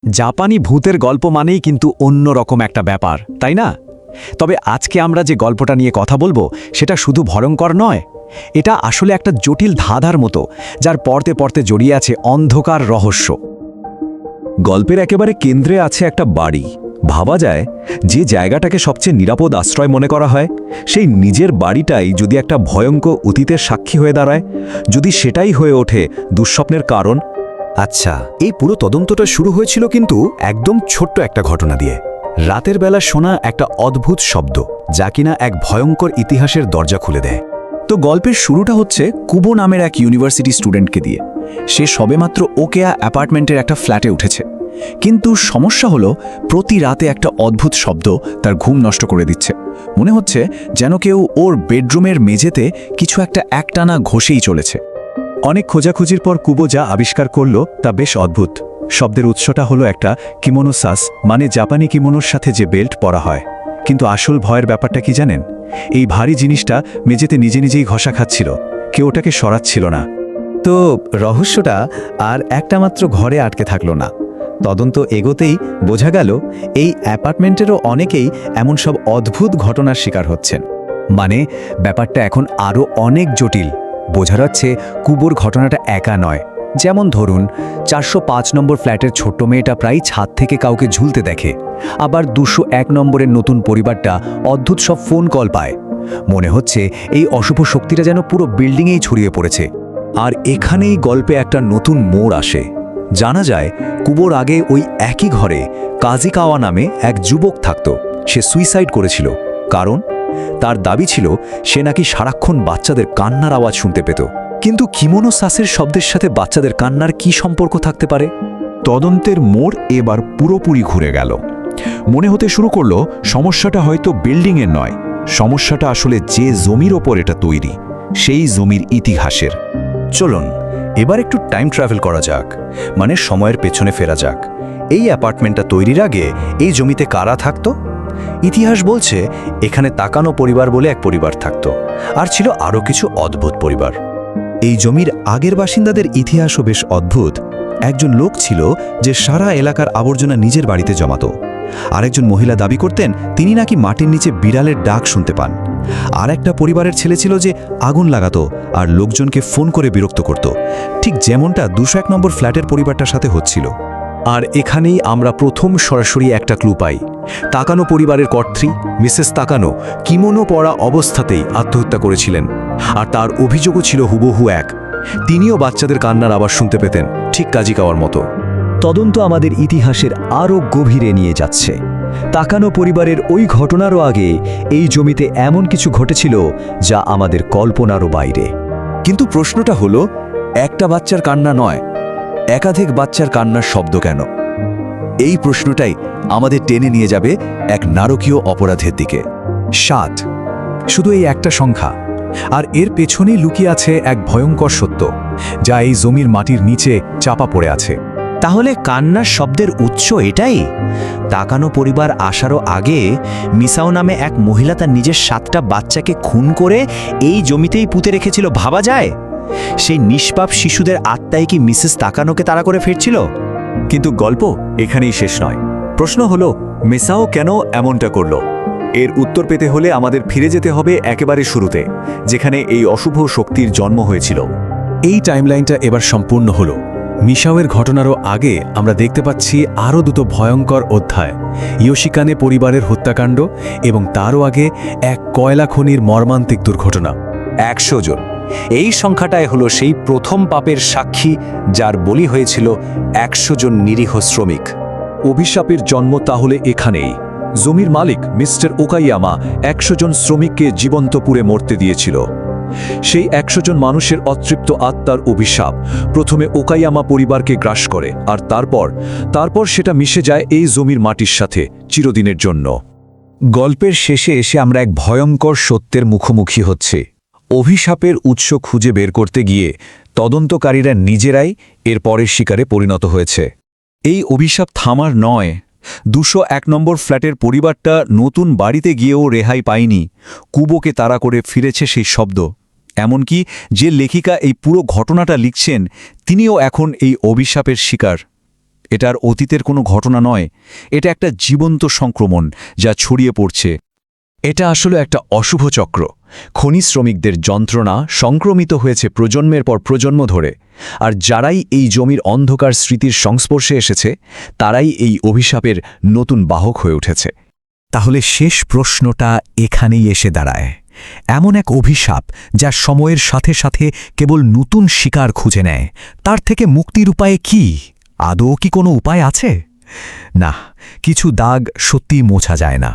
জাপানি ভূতের গল্প মানেই কিন্তু অন্যরকম একটা ব্যাপার, তাই না? তবে আজকে আমরা যে গল্পটা নিয়ে কথা বলবো সেটা শুধু ভয়ঙ্কর নয়, এটা আসলে একটা জটিল ধাঁধার মতো, যার পড়তে পড়তে জড়িয়ে আছে অন্ধকার রহস্য। গল্পের একেবারে কেন্দ্রে আছে একটা বাড়ি। ভাবা যায়, যে জায়গাটাকে সবচেয়ে নিরাপদ আশ্রয় মনে করা হয়, সেই নিজের বাড়িটাই যদি একটা ভয়ঙ্কর অতীতের সাক্ষী হয়ে দাঁড়ায়, যদি সেটাই হয়ে ওঠে দুঃস্বপ্নের কারণ। আচ্ছা, এই পুরো তদন্তটা শুরু হয়েছিল কিন্তু একদম ছোট্ট একটা ঘটনা দিয়ে। রাতের বেলা শোনা একটা অদ্ভুত শব্দ, যা কিনা এক ভয়ঙ্কর ইতিহাসের দরজা খুলে দেয়। তো গল্পের শুরুটা হচ্ছে কুবো নামের এক ইউনিভার্সিটি স্টুডেন্টকে দিয়ে। সে সবেমাত্র ওকেয়া অ্যাপার্টমেন্টের একটা ফ্ল্যাটে উঠেছে, কিন্তু সমস্যা হলো প্রতি রাতে একটা অদ্ভুত শব্দ তার ঘুম নষ্ট করে দিচ্ছে। মনে হচ্ছে যেন কেউ ওর বেডরুমের মেঝেতে কিছু একটা একটানা ঘষেই চলেছে। অনেক খোঁজাখুঁজির পর কুবো যা আবিষ্কার করল তা বেশ অদ্ভুত। শব্দের উৎসটা হলো একটা কিমোনোসাস, মানে জাপানি কিমোনোর সাথে যে বেল্ট পরা হয়। কিন্তু আসল ভয়ের ব্যাপারটা কি জানেন? এই ভারী জিনিসটা মেঝেতে নিজে নিজেই ঘষা খাচ্ছিল, কেউ ওটাকে সরাচ্ছিল না। তো রহস্যটা আর একটা মাত্র ঘরে আটকে থাকলো না। তদন্ত এগোতেই বোঝা গেল এই অ্যাপার্টমেন্টেরও অনেকেই এমন সব অদ্ভুত ঘটনার শিকার হচ্ছেন। মানে ব্যাপারটা এখন আরও অনেক জটিল। বোঝা যাচ্ছে কুবোর ঘটনাটা একা নয়। যেমন ধরুন, 405 নম্বর ফ্ল্যাটের ছোট্ট মেয়েটা প্রায় ছাদ থেকে কাউকে ঝুলতে দেখে। আবার 201 নম্বরের নতুন পরিবারটা অদ্ভুত সব ফোন কল পায়। মনে হচ্ছে এই অশুভ শক্তিটা যেন পুরো বিল্ডিংয়েই ছড়িয়ে পড়েছে। আর এখানেই গল্পে একটা নতুন মোড় আসে। জানা যায়, কুবোর আগে ওই একই ঘরে কাজিকাওয়া নামে এক যুবক থাকত। সে সুইসাইড করেছিল, কারণ তার দাবি ছিল সে নাকি সারাক্ষণ বাচ্চাদের কান্নার আওয়াজ শুনতে পেত। কিন্তু কিমোনোসাসের শব্দের সাথে বাচ্চাদের কান্নার কি সম্পর্ক থাকতে পারে? তদন্তের মোড় এবার পুরোপুরি ঘুরে গেল। মনে হতে শুরু করলো সমস্যাটা হয়তো বিল্ডিংয়ের নয়, সমস্যাটা আসলে যে জমির ওপর এটা তৈরি, সেই জমির ইতিহাসের। চলুন এবার একটু টাইম ট্রাভেল করা যাক, মানে সময়ের পেছনে ফেরা যাক। এই অ্যাপার্টমেন্টটা তৈরির আগে এই জমিতে কারা থাকতো? ইতিহাস বলছে এখানে তাকানো পরিবার বলে এক পরিবার থাকতো, আর ছিল আরও কিছু অদ্ভুত পরিবার। এই জমির আগের বাসিন্দাদের ইতিহাসও বেশ অদ্ভুত। একজন লোক ছিল যে সারা এলাকার আবর্জনা নিজের বাড়িতে জমাতো। আরেকজন মহিলা দাবি করতেন তিনি নাকি মাটির নিচে বিড়ালের ডাক শুনতে পান। আর একটা পরিবারের ছেলে ছিল যে আগুন লাগাতো আর লোকজনকে ফোন করে বিরক্ত করত, ঠিক যেমনটা 201 নম্বর ফ্ল্যাটের পরিবারটার সাথে হচ্ছিল। আর এখানেই আমরা প্রথম সরাসরি একটা ক্লু পাই। তাকানো পরিবারের কর্ত্রী মিসেস তাকানো কিমোনো পরা অবস্থাতেই আত্মহত্যা করেছিলেন, আর তার অভিযোগও ছিল হুবহু এক। তিনিও বাচ্চাদের কান্নার আওয়াজ শুনতে পেতেন, ঠিক কাজিকাওয়ার মতো। তদন্ত আমাদের ইতিহাসের আরও গভীরে নিয়ে যাচ্ছে। তাকানো পরিবারের ওই ঘটনারও আগে এই জমিতে এমন কিছু ঘটেছিল যা আমাদের কল্পনারও বাইরে। কিন্তু প্রশ্নটা হলো, একটা বাচ্চার কান্না নয়, একাধিক বাচ্চার কান্নার শব্দ কেন? এই প্রশ্নটাই আমাদের টেনে নিয়ে যাবে এক নারকীয় অপরাধের দিকে। 7 শুধু এই একটা সংখ্যা, আর এর পেছনেই লুকিয়ে আছে এক ভয়ঙ্কর সত্য, যা এই জমির মাটির নিচে চাপা পড়ে আছে। তাহলে কান্নার শব্দের উৎস এটাই? তাকানো পরিবার আসারও আগে মিসাও নামে এক মহিলা তার নিজের 7টা বাচ্চাকে খুন করে এই জমিতেই পুঁতে রেখেছিল, ভাবা যায়? সেই নিষ্পাপ শিশুদের আত্মাই কি মিসেস তাকানোকে তাড়া করে ফিরছিল? কিন্তু গল্প এখানেই শেষ নয়। প্রশ্ন হলো, মেসাও কেন এমনটা করল? এর উত্তর পেতে হলে আমাদের ফিরে যেতে হবে একেবারে শুরুতে, যেখানে এই অশুভ শক্তির জন্ম হয়েছিল। এই টাইমলাইনটা এবার সম্পূর্ণ হলো। মিশাওয়ের ঘটনারও আগে আমরা দেখতে পাচ্ছি আরও দুটো ভয়ঙ্কর অধ্যায়, ইয়োশিকানে পরিবারের হত্যাকাণ্ড এবং তারও আগে এক কয়লা খনির মর্মান্তিক দুর্ঘটনা। 100 জন, এই সংখ্যাটাই হলো সেই প্রথম পাপের সাক্ষী, যার বলি হয়েছিল 100 জন নিরীহ শ্রমিক। অভিশাপের জন্ম তাহলে এখানেই। জমির মালিক মিস্টার ওকাইয়ামা 100 জন শ্রমিককে জীবন্ত পুড়ে মরতে দিয়েছিল। সেই 100 জন মানুষের অতৃপ্ত আত্মার অভিশাপ প্রথমে ওকাইয়ামা পরিবারকে গ্রাস করে, আর তারপর সেটা মিশে যায় এই জমির মাটির সাথে চিরদিনের জন্য। গল্পের শেষে এসে আমরা এক ভয়ঙ্কর সত্যের মুখোমুখি হচ্ছে। অভিশাপের উৎস খুঁজে বের করতে গিয়ে তদন্তকারীরা নিজেরাই এর পরের শিকারে পরিণত হয়েছে। এই অভিশাপ থামার নয়। 201 নম্বর ফ্ল্যাটের পরিবারটা নতুন বাড়িতে গিয়েও রেহাই পায়নি। কুবোকে তাড়া করে ফিরেছে সেই শব্দ। এমনকি যে লেখিকা এই পুরো ঘটনাটা লিখছেন, তিনিও এখন এই অভিশাপের শিকার। এটা আর অতীতের কোনো ঘটনা নয়, এটা একটা জীবন্ত সংক্রমণ যা ছড়িয়ে পড়ছে। এটা আসলে একটা অশুভ চক্র। খনি শ্রমিকদের যন্ত্রণা সংক্রমিত হয়েছে প্রজন্মের পর প্রজন্ম ধরে, আর যারাই এই জমির অন্ধকার স্মৃতির সংস্পর্শে এসেছে তারাই এই অভিশাপের নতুন বাহক হয়ে উঠেছে। তাহলে শেষ প্রশ্নটা এখানেই এসে দাঁড়ায়, এমন এক অভিশাপ যা সময়ের সাথে সাথে কেবল নতুন শিকার খুঁজে নেয়, তার থেকে মুক্তির উপায় কি? আদৌ কি কোনো উপায় আছে? না, কিছু দাগ সত্যিই মোছা যায় না।